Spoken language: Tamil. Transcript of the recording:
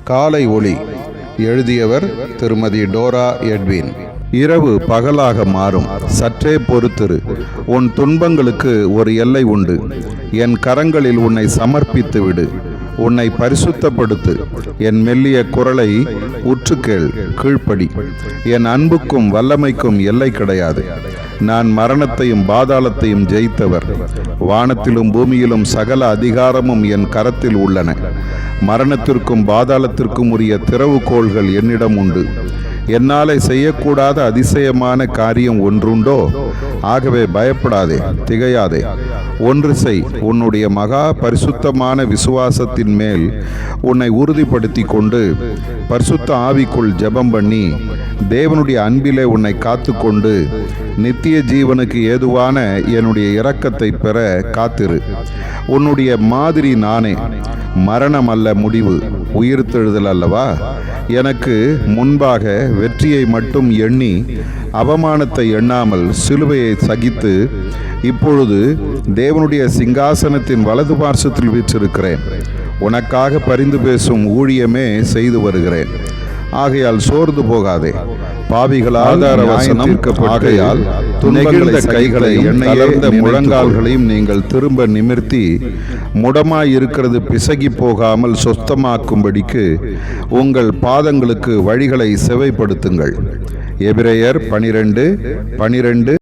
காலை ஒளி. எழுதியவர் திருமதி டோரா எட்வின். இரவு பகலாக மாறும், சற்றே பொறுத்திரு. உன் துன்பங்களுக்கு ஒரு எல்லை உண்டு. என் கரங்களில் உன்னை சமர்ப்பித்து விடு. உன்னை பரிசுத்தப்படுத்து. என் மெல்லிய குரலை உற்றுக்கேள், கீழ்ப்படி. என் அன்புக்கும் வல்லமைக்கும் எல்லை கிடையாது. நான் மரணத்தையும் பாதாளத்தையும் ஜெயித்தவர். வானத்திலும் பூமியிலும் சகல அதிகாரமும் என் கரத்தில் உள்ளன. மரணத்திற்கும் பாதாளத்திற்கும் உரிய திறவுகோள்கள் என்னிடம் உண்டு. என்னாலே செய்யக்கூடாத அதிசயமான காரியம் ஒன்றுண்டோ? ஆகவே பயப்படாதே, திகையாதே. ஒன்று செய், உன்னுடைய மகா பரிசுத்தமான விசுவாசத்தின் மேல் உன்னை உறுதிப்படுத்தி கொண்டு பரிசுத்த ஆவிக்குள் ஜெபம் பண்ணி தேவனுடைய அன்பிலே உன்னை காத்து கொண்டு நித்திய ஜீவனுக்கு ஏதுவான என்னுடைய இரக்கத்தை பெற காத்திரு. உன்னுடைய மாதிரி நானே. மரணம் அல்ல முடிவு, உயிர்த்தெழுதல் அல்லவா? எனக்கு முன்பாக வெற்றியை மட்டும் எண்ணி அவமானத்தை எண்ணாமல் சிலுவையை சகித்து இப்பொழுது தேவனுடைய சிங்காசனத்தின் வலது பார்சத்தில் வீற்றிருக்கிறேன். உனக்காக பரிந்து பேசும் ஊழியமே செய்து வருகிறேன். ஆகையால் சோர்ந்து போகாதே. பாவிகளால் ஆகையால் துணைகிழ்ந்த கைகளை எண்ணெயர்ந்த முழங்கால்களையும் நீங்கள் திரும்ப நிமிர்த்தி முடமாயிருக்கிறது பிசகி போகாமல் சொஸ்தமாக்கும்படிக்கு உங்கள் பாதங்களுக்கு வழிகளை செவைப்படுத்துங்கள். எபிரெயர் 12:12